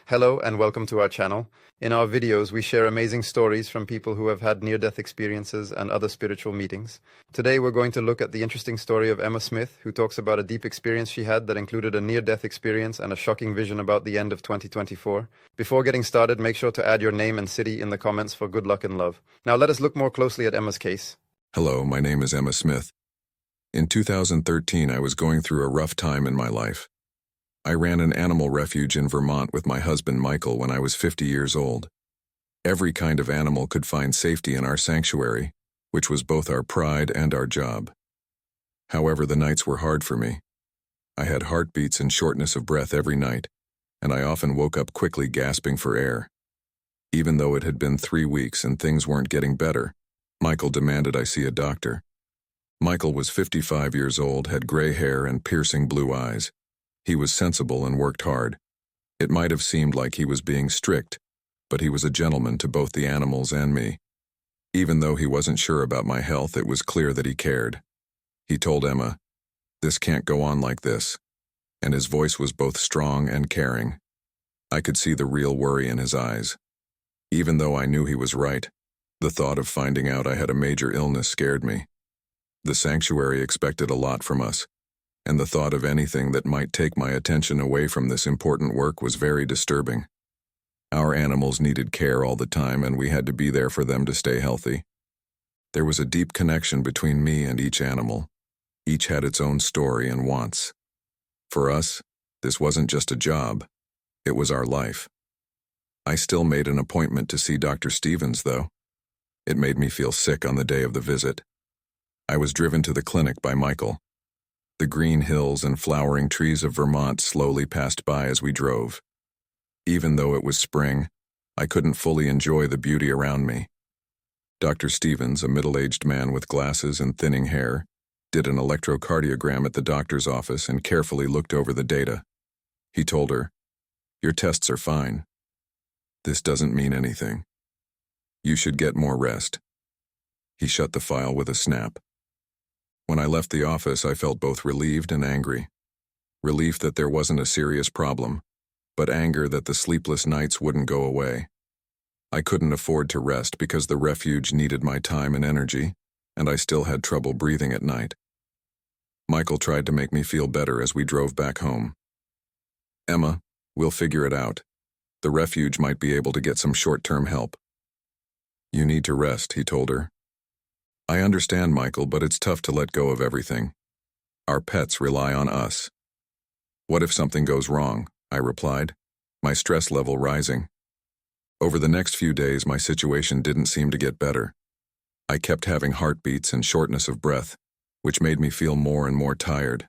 Hello and welcome to our channel. In our videos, we share amazing stories from people who have had near-death experiences and other spiritual meetings. Today, we're going to look at the interesting story of Emma Smith, who talks about a deep experience she had that included a near-death experience and a shocking vision about the end of 2024. Before getting started, make sure to add your name and city in the comments for good luck and love. Now let us look more closely at Emma's case. Hello, my name is Emma Smith. In 2013, I was going through a rough time in my life. I ran an animal refuge in Vermont with my husband Michael when I was 50 years old. Every kind of animal could find safety in our sanctuary, which was both our pride and our job. However, the nights were hard for me. I had heartbeats and shortness of breath every night, and I often woke up quickly gasping for air. Even though it had been 3 weeks and things weren't getting better, Michael demanded I see a doctor. Michael was 55 years old, had gray hair and piercing blue eyes. He was sensible and worked hard. It might have seemed like he was being strict, but he was a gentleman to both the animals and me. Even though he wasn't sure about my health, it was clear that he cared. He told Emma, "This can't go on like this," and his voice was both strong and caring. I could see the real worry in his eyes. Even though I knew he was right, the thought of finding out I had a major illness scared me. The sanctuary expected a lot from us, and the thought of anything that might take my attention away from this important work was very disturbing. Our animals needed care all the time, and we had to be there for them to stay healthy. There was a deep connection between me and each animal. Each had its own story and wants. For us, this wasn't just a job, it was our life. I still made an appointment to see Dr. Stevens, though. It made me feel sick on the day of the visit. I was driven to the clinic by Michael. The green hills and flowering trees of Vermont slowly passed by as we drove. Even though it was spring, I couldn't fully enjoy the beauty around me. Dr. Stevens, a middle-aged man with glasses and thinning hair, did an electrocardiogram at the doctor's office and carefully looked over the data. He told her, "Your tests are fine. This doesn't mean anything. You should get more rest." He shut the file with a snap. When I left the office, I felt both relieved and angry. Relief that there wasn't a serious problem, but anger that the sleepless nights wouldn't go away. I couldn't afford to rest because the refuge needed my time and energy, and I still had trouble breathing at night. Michael tried to make me feel better as we drove back home. "Emma, we'll figure it out. The refuge might be able to get some short-term help." "You need to rest," he told her. "I understand, Michael, but it's tough to let go of everything. Our pets rely on us." "What if something goes wrong?" I replied, my stress level rising. Over the next few days, my situation didn't seem to get better. I kept having heartbeats and shortness of breath, which made me feel more and more tired.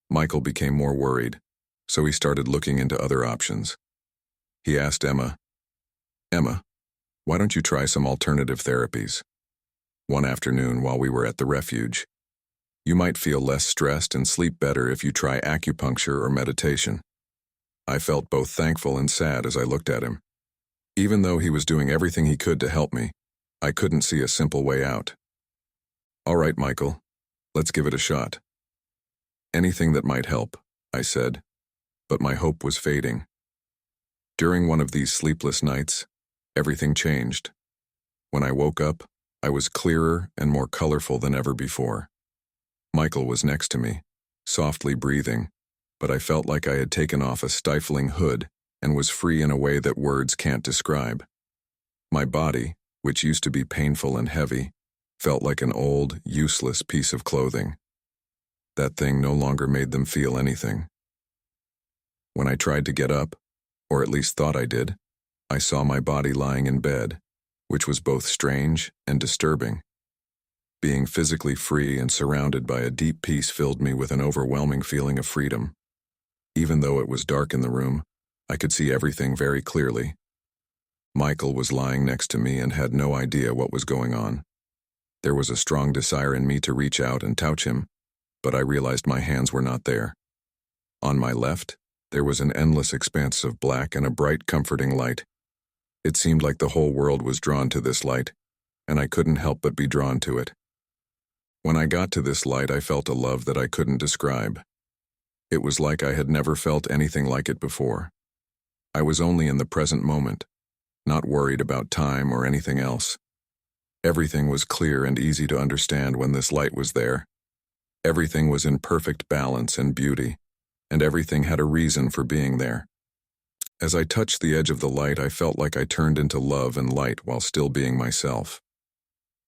Michael became more worried, so he started looking into other options. He asked Emma, "Why don't you try some alternative therapies?" One afternoon while we were at the refuge, "You might feel less stressed and sleep better if you try acupuncture or meditation." I felt both thankful and sad as I looked at him. Even though he was doing everything he could to help me, I couldn't see a simple way out. "All right, Michael, let's give it a shot." "Anything that might help," I said, but my hope was fading. During one of these sleepless nights, everything changed. When I woke up, I was clearer and more colorful than ever before. Michael was next to me, softly breathing, but I felt like I had taken off a stifling hood and was free in a way that words can't describe. My body, which used to be painful and heavy, felt like an old, useless piece of clothing. That thing no longer made them feel anything. When I tried to get up, or at least thought I did, I saw my body lying in bed, which was both strange and disturbing. Being physically free and surrounded by a deep peace filled me with an overwhelming feeling of freedom. Even though it was dark in the room, I could see everything very clearly. Michael was lying next to me and had no idea what was going on. There was a strong desire in me to reach out and touch him, but I realized my hands were not there. On my left, there was an endless expanse of black and a bright, comforting light. It seemed like the whole world was drawn to this light, and I couldn't help but be drawn to it. When I got to this light, I felt a love that I couldn't describe. It was like I had never felt anything like it before. I was only in the present moment, not worried about time or anything else. Everything was clear and easy to understand when this light was there. Everything was in perfect balance and beauty, and everything had a reason for being there. As I touched the edge of the light, I felt like I turned into love and light while still being myself.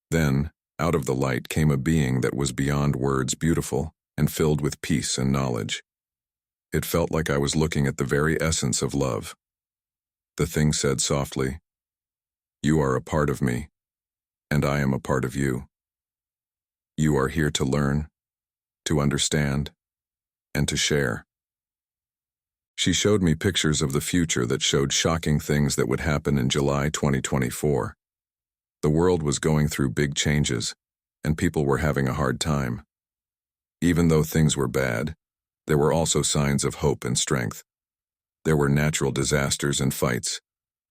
Then, out of the light came a being that was beyond words beautiful and filled with peace and knowledge. It felt like I was looking at the very essence of love. The thing said softly, "You are a part of me, and I am a part of you. You are here to learn, to understand, and to share." She showed me pictures of the future that showed shocking things that would happen in July 2024. The world was going through big changes, and people were having a hard time. Even though things were bad, there were also signs of hope and strength. There were natural disasters and fights,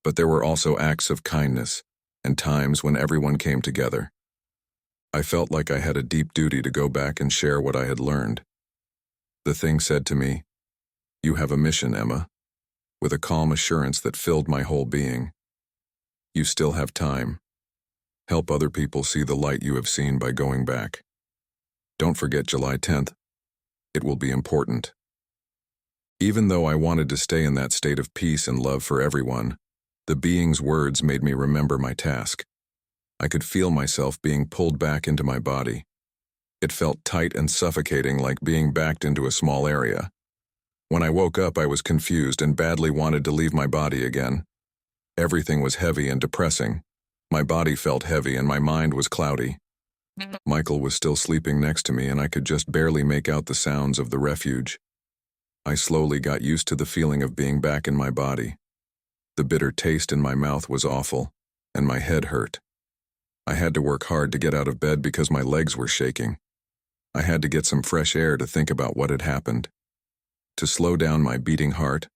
but there were also acts of kindness and times when everyone came together. I felt like I had a deep duty to go back and share what I had learned. The thing said to me, "You have a mission, Emma," with a calm assurance that filled my whole being. "You still have time. Help other people see the light you have seen by going back. Don't forget July 10th. It will be important." Even though I wanted to stay in that state of peace and love for everyone, the being's words made me remember my task. I could feel myself being pulled back into my body. It felt tight and suffocating, like being backed into a small area. When I woke up, I was confused and badly wanted to leave my body again. Everything was heavy and depressing. My body felt heavy and my mind was cloudy. Michael was still sleeping next to me, and I could just barely make out the sounds of the refuge. I slowly got used to the feeling of being back in my body. The bitter taste in my mouth was awful, and my head hurt. I had to work hard to get out of bed because my legs were shaking. I had to get some fresh air to think about what had happened. To slow down my beating heart,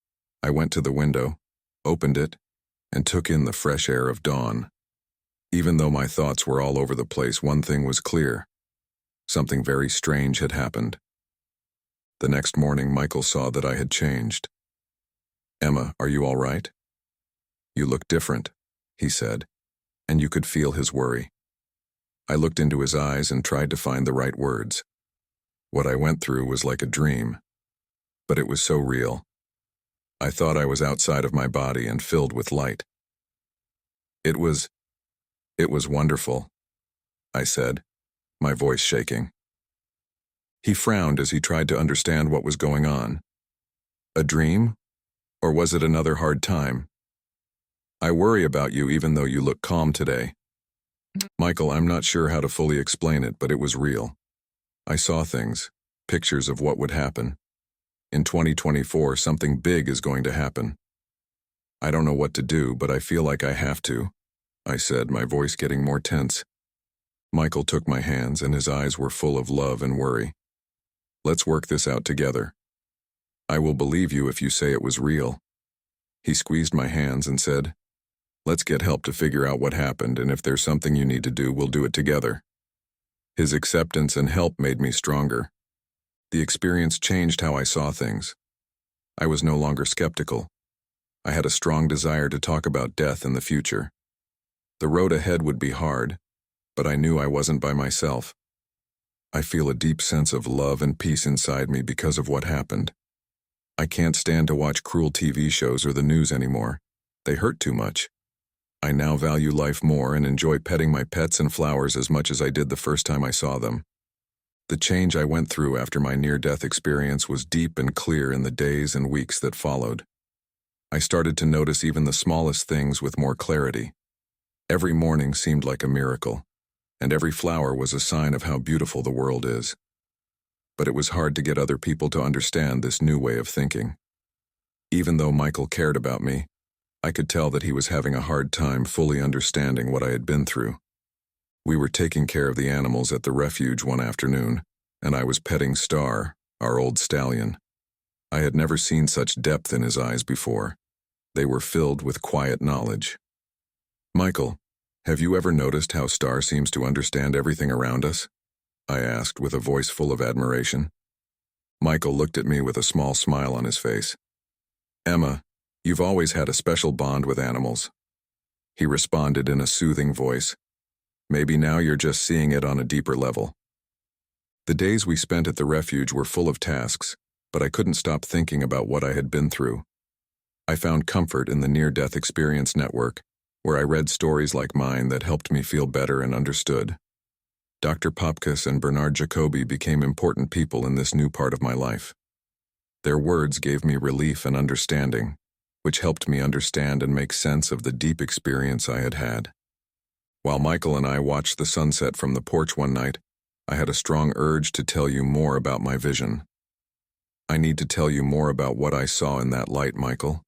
I went to the window, opened it, and took in the fresh air of dawn. Even though my thoughts were all over the place, one thing was clear. Something very strange had happened. The next morning, Michael saw that I had changed. "Emma, are you all right? You look different," he said, and you could feel his worry. I looked into his eyes and tried to find the right words. What I went through was like a dream, but it was so real. I thought I was outside of my body and filled with light. It was wonderful," I said, my voice shaking. He frowned as he tried to understand what was going on. "A dream? Or was it another hard time? I worry about you even though you look calm today." "Michael, I'm not sure how to fully explain it, but it was real. I saw things, pictures of what would happen. In 2024, something big is going to happen. I don't know what to do, but I feel like I have to," I said, my voice getting more tense. Michael took my hands, and his eyes were full of love and worry. "Let's work this out together. I will believe you if you say it was real." He squeezed my hands and said, "Let's get help to figure out what happened, and if there's something you need to do, we'll do it together." His acceptance and help made me stronger. The experience changed how I saw things. I was no longer skeptical. I had a strong desire to talk about death and the future. The road ahead would be hard, but I knew I wasn't by myself. I feel a deep sense of love and peace inside me because of what happened. I can't stand to watch cruel TV shows or the news anymore. They hurt too much. I now value life more and enjoy petting my pets and flowers as much as I did the first time I saw them. The change I went through after my near-death experience was deep and clear in the days and weeks that followed. I started to notice even the smallest things with more clarity. Every morning seemed like a miracle, and every flower was a sign of how beautiful the world is. But it was hard to get other people to understand this new way of thinking. Even though Michael cared about me, I could tell that he was having a hard time fully understanding what I had been through. We were taking care of the animals at the refuge one afternoon, and I was petting Star, our old stallion. I had never seen such depth in his eyes before. They were filled with quiet knowledge. "Michael, have you ever noticed how Star seems to understand everything around us?" I asked with a voice full of admiration. Michael looked at me with a small smile on his face. "Emma, You've always had a special bond with animals. He responded in a soothing voice. Maybe now you're just seeing it on a deeper level. The days we spent at the refuge were full of tasks, but I couldn't stop thinking about what I had been through. I found comfort in the Near-Death Experience Network, where I read stories like mine that helped me feel better and understood. Dr. Popkus and Bernard Jacobi became important people in this new part of my life. Their words gave me relief and understanding, which helped me understand and make sense of the deep experience I had had. While Michael and I watched the sunset from the porch one night, I had a strong urge to tell you more about my vision. I need to tell you more about what I saw in that light, Michael.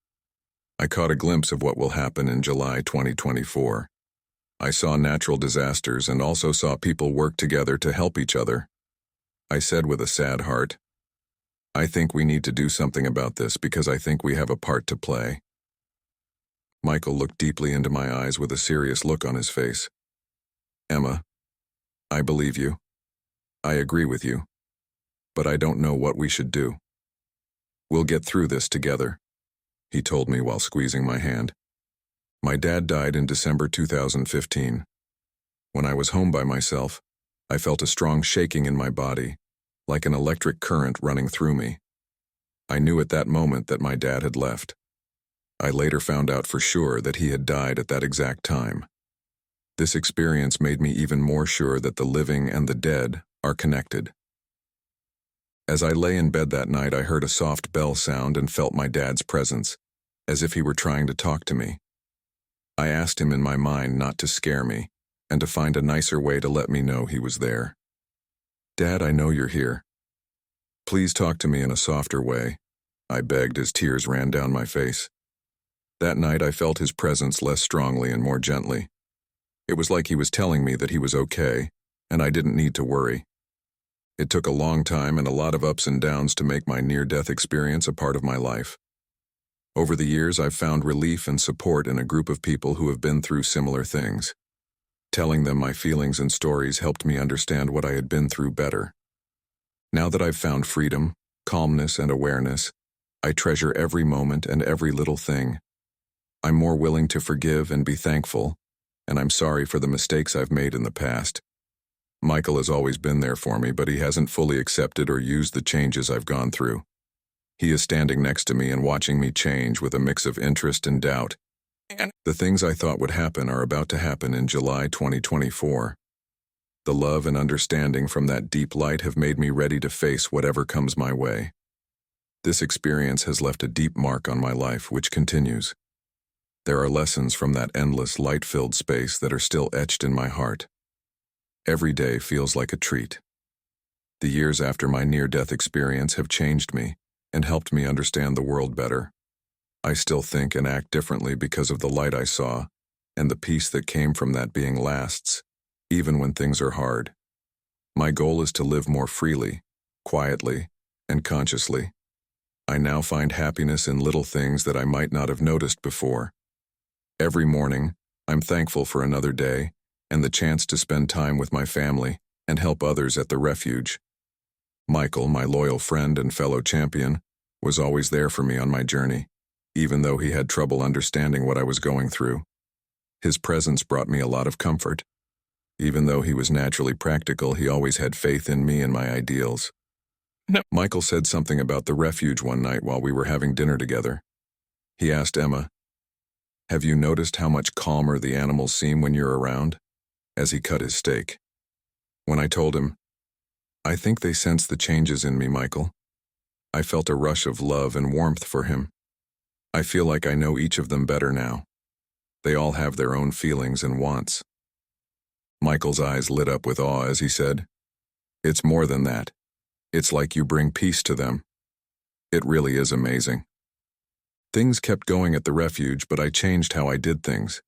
I caught a glimpse of what will happen in July 2024. I saw natural disasters and also saw people work together to help each other. I said with a sad heart, I think we need to do something about this because I think we have a part to play. Michael looked deeply into my eyes with a serious look on his face. Emma, I believe you. I agree with you. But I don't know what we should do. We'll get through this together, he told me while squeezing my hand. My dad died in December 2015. When I was home by myself, I felt a strong shaking in my body, like an electric current running through me. I knew at that moment that my dad had left. I later found out for sure that he had died at that exact time. This experience made me even more sure that the living and the dead are connected. As I lay in bed that night, I heard a soft bell sound and felt my dad's presence, as if he were trying to talk to me. I asked him in my mind not to scare me, and to find a nicer way to let me know he was there. Dad, I know you're here. Please talk to me in a softer way, I begged as tears ran down my face. That night I felt his presence less strongly and more gently. It was like he was telling me that he was okay, and I didn't need to worry. It took a long time and a lot of ups and downs to make my near-death experience a part of my life. Over the years, I've found relief and support in a group of people who have been through similar things. Telling them my feelings and stories helped me understand what I had been through better. Now that I've found freedom, calmness, and awareness, I treasure every moment and every little thing. I'm more willing to forgive and be thankful, and I'm sorry for the mistakes I've made in the past. Michael has always been there for me, but he hasn't fully accepted or used the changes I've gone through. He is standing next to me and watching me change with a mix of interest and doubt. The things I thought would happen are about to happen in July 2024. The love and understanding from that deep light have made me ready to face whatever comes my way. This experience has left a deep mark on my life, which continues. There are lessons from that endless light-filled space that are still etched in my heart. Every day feels like a treat. The years after my near-death experience have changed me and helped me understand the world better. I still think and act differently because of the light I saw, and the peace that came from that being lasts, even when things are hard. My goal is to live more freely, quietly, and consciously. I now find happiness in little things that I might not have noticed before. Every morning, I'm thankful for another day and the chance to spend time with my family and help others at the refuge. Michael, my loyal friend and fellow champion, was always there for me on my journey, even though he had trouble understanding what I was going through. His presence brought me a lot of comfort. Even though he was naturally practical, he always had faith in me and my ideals. No. Michael said something about the refuge one night while we were having dinner together. He asked Emma, "Have you noticed how much calmer the animals seem when you're around?" as he cut his steak. When I told him, "I think they sense the changes in me, Michael," I felt a rush of love and warmth for him. I feel like I know each of them better now. They all have their own feelings and wants. Michael's eyes lit up with awe as he said, "It's more than that. It's like you bring peace to them. It really is amazing." Things kept going at the refuge, but I changed how I did things.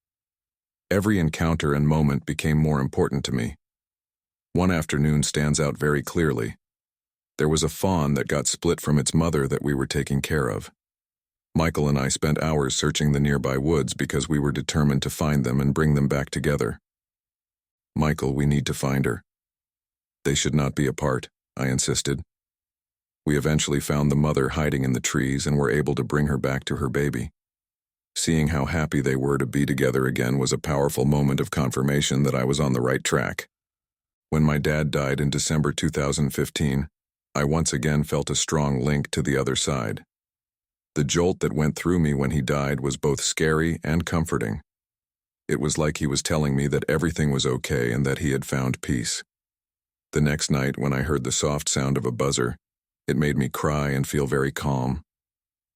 Every encounter and moment became more important to me. One afternoon stands out very clearly. There was a fawn that got split from its mother that we were taking care of. Michael and I spent hours searching the nearby woods because we were determined to find them and bring them back together. "Michael, we need to find her. They should not be apart," I insisted. We eventually found the mother hiding in the trees and were able to bring her back to her baby. Seeing how happy they were to be together again was a powerful moment of confirmation that I was on the right track. When my dad died in December 2015, I once again felt a strong link to the other side. The jolt that went through me when he died was both scary and comforting. It was like he was telling me that everything was okay and that he had found peace. The next night, when I heard the soft sound of a buzzer, it made me cry and feel very calm.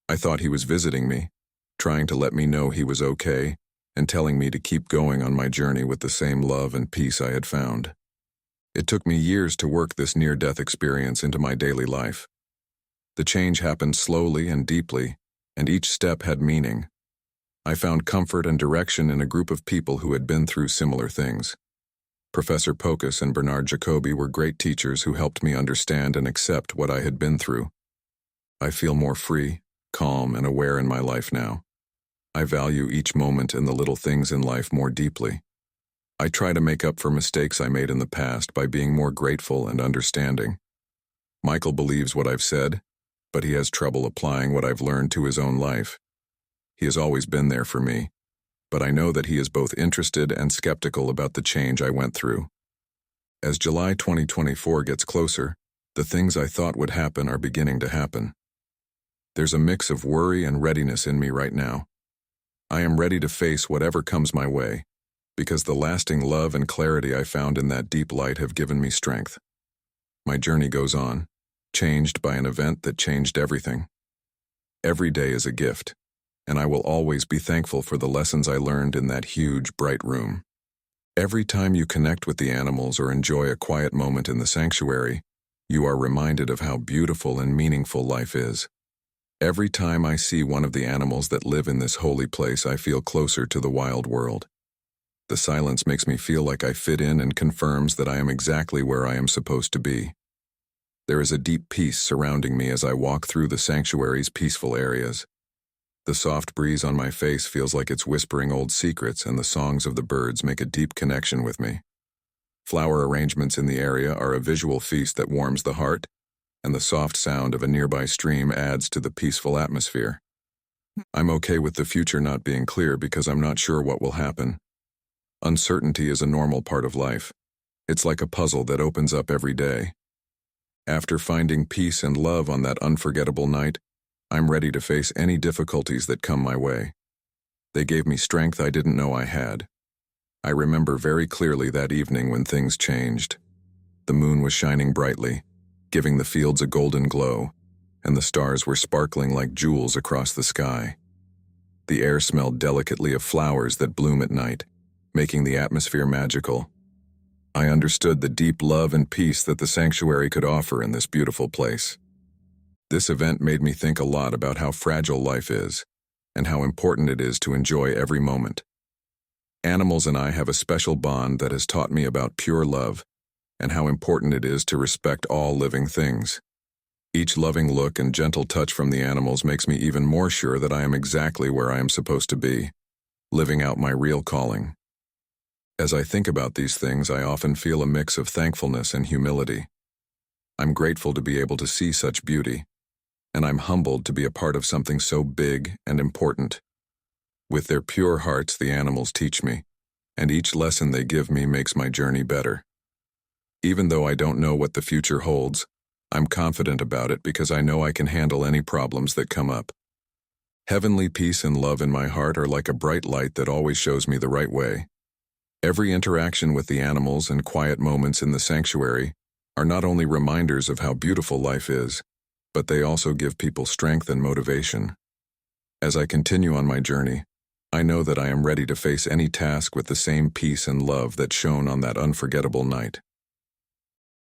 I thought he was visiting me, trying to let me know he was okay, and telling me to keep going on my journey with the same love and peace I had found. It took me years to work this near-death experience into my daily life. The change happened slowly and deeply, and each step had meaning. I found comfort and direction in a group of people who had been through similar things. Professor Pocus and Bernard Jacobi were great teachers who helped me understand and accept what I had been through. I feel more free, calm, and aware in my life now. I value each moment and the little things in life more deeply. I try to make up for mistakes I made in the past by being more grateful and understanding. Michael believes what I've said, but he has trouble applying what I've learned to his own life. He has always been there for me, but I know that he is both interested and skeptical about the change I went through. As July 2024 gets closer, the things I thought would happen are beginning to happen. There's a mix of worry and readiness in me right now. I am ready to face whatever comes my way, because the lasting love and clarity I found in that deep light have given me strength. My journey goes on, changed by an event that changed everything. Every day is a gift, and I will always be thankful for the lessons I learned in that huge, bright room. Every time you connect with the animals or enjoy a quiet moment in the sanctuary, you are reminded of how beautiful and meaningful life is. Every time I see one of the animals that live in this holy place, I feel closer to the wild world. The silence makes me feel like I fit in and confirms that I am exactly where I am supposed to be. There is a deep peace surrounding me as I walk through the sanctuary's peaceful areas. The soft breeze on my face feels like it's whispering old secrets, and the songs of the birds make a deep connection with me. Flower arrangements in the area are a visual feast that warms the heart, and the soft sound of a nearby stream adds to the peaceful atmosphere. I'm okay with the future not being clear because I'm not sure what will happen. Uncertainty is a normal part of life. It's like a puzzle that opens up every day. After finding peace and love on that unforgettable night, I'm ready to face any difficulties that come my way. They gave me strength I didn't know I had. I remember very clearly that evening when things changed. The moon was shining brightly, giving the fields a golden glow, and the stars were sparkling like jewels across the sky. The air smelled delicately of flowers that bloom at night, making the atmosphere magical. I understood the deep love and peace that the sanctuary could offer in this beautiful place. This event made me think a lot about how fragile life is, and how important it is to enjoy every moment. Animals and I have a special bond that has taught me about pure love, and how important it is to respect all living things. Each loving look and gentle touch from the animals makes me even more sure that I am exactly where I am supposed to be, living out my real calling. As I think about these things, I often feel a mix of thankfulness and humility. I'm grateful to be able to see such beauty, and I'm humbled to be a part of something so big and important. With their pure hearts, the animals teach me, and each lesson they give me makes my journey better. Even though I don't know what the future holds, I'm confident about it because I know I can handle any problems that come up. Heavenly peace and love in my heart are like a bright light that always shows me the right way. Every interaction with the animals and quiet moments in the sanctuary are not only reminders of how beautiful life is, but they also give people strength and motivation. As I continue on my journey, I know that I am ready to face any task with the same peace and love that shone on that unforgettable night.